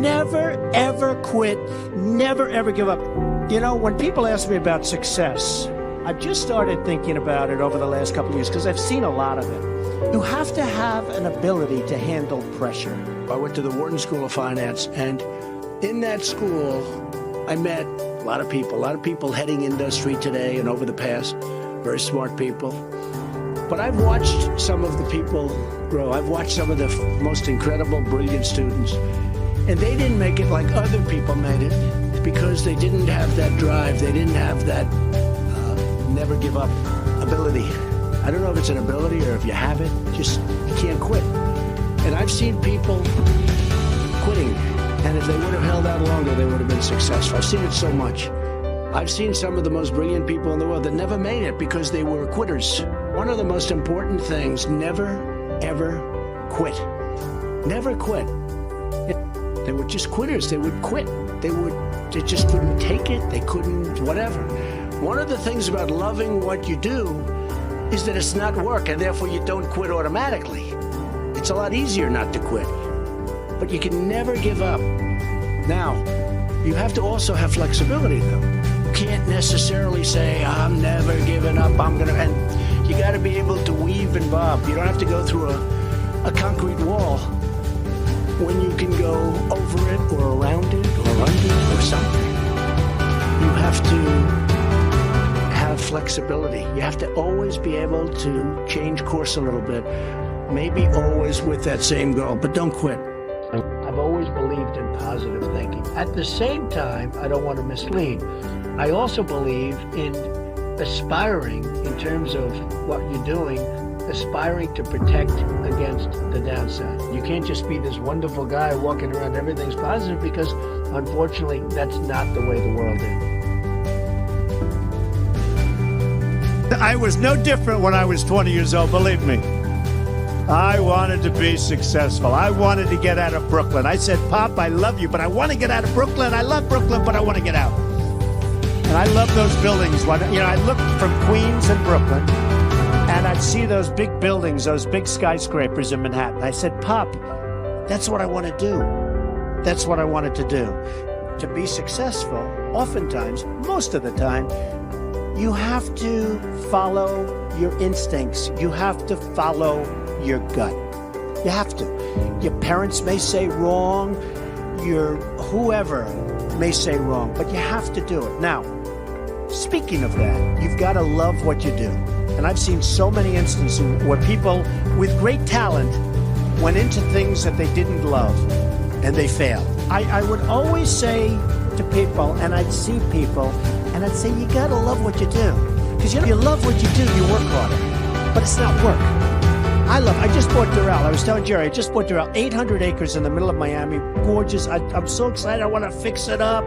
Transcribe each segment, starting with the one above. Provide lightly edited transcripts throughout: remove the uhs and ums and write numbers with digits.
never, ever quit. Never, ever give up. You know, when people ask me about success, I've just started thinking about it over the last couple of years because I've seen a lot of it. You have to have an ability to handle pressure. I went to the Wharton School of Finance, and in that school, I met a lot of people heading industry today and over the past, very smart people. But I've watched some of the people grow. I've watched some of the most incredible, brilliant students, and they didn't make it like other people made it because they didn't have that drive. They didn't have that never give up ability. I don't know if it's an ability or if you have it, just you can't quit. And I've seen people quitting, and if they would have held out longer, they would have been successful. I've seen it so much. I've seen some of the most brilliant people in the world that never made it because they were quitters. One of the most important things, never, ever quit. Never quit. They were just quitters. They would quit. They just couldn't take it. They couldn't, whatever. One of the things about loving what you do is that it's not work, and therefore you don't quit automatically. It's a lot easier not to quit. But you can never give up. Now, you have to also have flexibility, though. You can't necessarily say, I'm never giving up, and you got to be able to weave and bob. You don't have to go through a concrete wall when you can go over it or around it or under it or something. You have to have flexibility. You have to always be able to change course a little bit, maybe always with that same goal, but don't quit. I've always believed in positive thinking. At the same time, I don't want to mislead. I also believe in aspiring, in terms of what you're doing, aspiring to protect against the downside. You can't just be this wonderful guy walking around everything's positive, because unfortunately that's not the way the world is. I was no different when I was 20 years old, believe me. I wanted to be successful. I wanted to get out of Brooklyn. I said, Pop, I love you, but I want to get out of Brooklyn. I love Brooklyn, but I want to get out. And I love those buildings. I looked from Queens and Brooklyn, and I'd see those big buildings, those big skyscrapers in Manhattan. I said, Pop, that's what I want to do. That's what I wanted to do. To be successful, oftentimes, most of the time, you have to follow your instincts. You have to follow your gut. You have to. Your parents may say wrong, your whoever may say wrong, but you have to do it. Now, speaking of that, you've got to love what you do. And I've seen so many instances where people with great talent went into things that they didn't love, and they failed. I would always say to people, and I'd see people, and I'd say, you got to love what you do. Because you love what you do, you work harder. But it's not work. I just bought Doral. I was telling Jerry, I just bought Doral, 800 acres in the middle of Miami. Gorgeous. I'm so excited. I want to fix it up.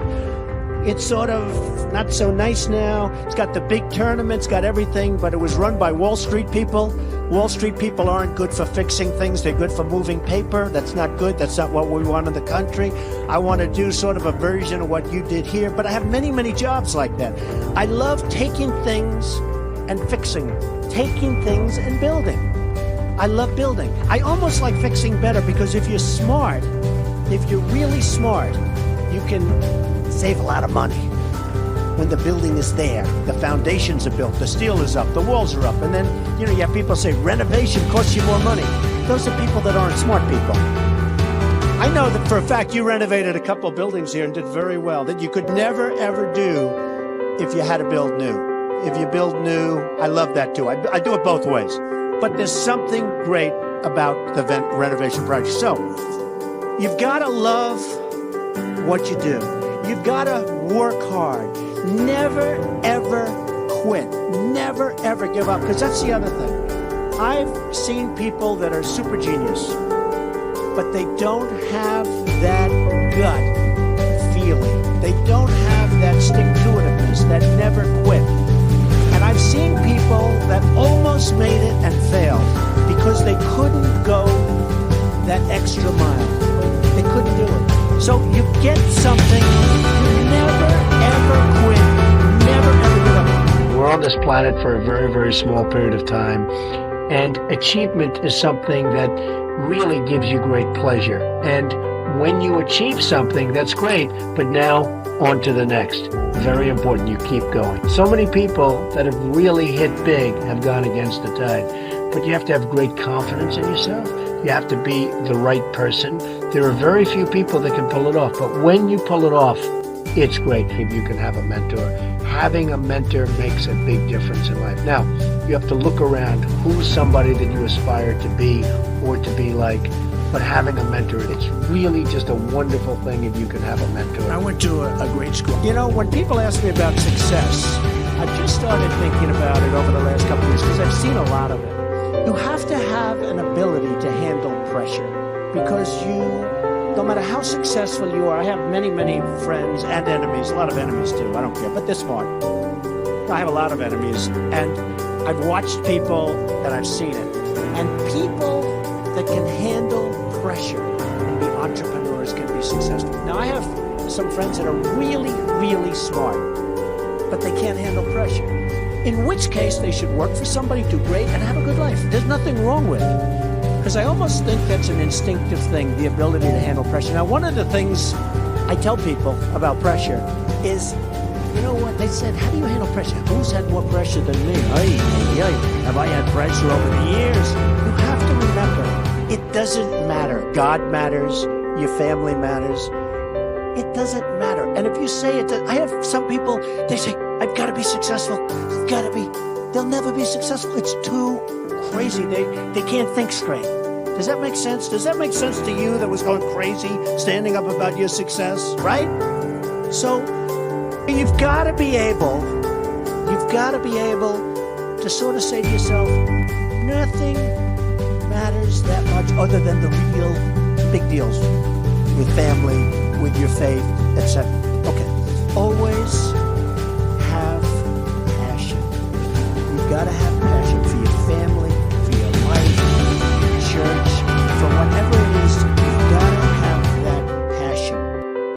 It's sort of not so nice now. It's got the big tournaments, got everything, but it was run by Wall Street people. Wall Street people aren't good for fixing things. They're good for moving paper. That's not good. That's not what we want in the country. I want to do sort of a version of what you did here, but I have many, many jobs like that. I love taking things and fixing them, taking things and building. I love building. I almost like fixing better, because if you're smart, if you're really smart, you can save a lot of money. When the building is there, the foundations are built, the steel is up, the walls are up, and then, you have people say renovation costs you more money. Those are people that aren't smart people. I know that for a fact you renovated a couple buildings here and did very well, that you could never, ever do if you had to build new. If you build new, I love that too. I do it both ways. But there's something great about the renovation project. So, you've got to love what you do. You've got to work hard. Never, ever quit. Never, ever give up. Because that's the other thing. I've seen people that are super genius, but they don't have that gut feeling. They don't have that stick-to-itiveness, that never quit. And I've seen people that almost made it and failed because they couldn't go that extra mile. They couldn't do it. So you get something, you never, ever quit, never, ever give up. We're on this planet for a very, very small period of time, and achievement is something that really gives you great pleasure. And when you achieve something, that's great, but now on to the next. Very important, you keep going. So many people that have really hit big have gone against the tide, but you have to have great confidence in yourself. You have to be the right person. There are very few people that can pull it off, but when you pull it off, it's great. If you can have a mentor, having a mentor makes a big difference in life. Now, you have to look around. Who's somebody that you aspire to be or to be like? But having a mentor, it's really just a wonderful thing if you can have a mentor. I went to a great school. You know, when people ask me about success, I've just started thinking about it over the last couple of years because I've seen a lot of it. You have to have an ability to handle pressure because no matter how successful you are, I have many, many friends and enemies, a lot of enemies too, I don't care, but they're smart. I have a lot of enemies, and I've watched people and I've seen it. And people that can handle pressure and be entrepreneurs can be successful. Now, I have some friends that are really, really smart, but they can't handle pressure. In which case, they should work for somebody, do great, and have a good life. There's nothing wrong with it. Because I almost think that's an instinctive thing, the ability to handle pressure. Now, one of the things I tell people about pressure is, you know what, they said, how do you handle pressure? Who's had more pressure than me? Have I had pressure over the years? You have to remember, it doesn't matter. God matters, your family matters. It doesn't matter. And if you say it, I have some people, they say, I've got to be successful. I've got to be. They'll never be successful. It's too crazy. They can't think straight. Does that make sense? Does that make sense to you that was going crazy, standing up about your success, right? So you've got to be able to sort of say to yourself, nothing matters that much other than the real big deals with family, with your faith, etc. Okay. Always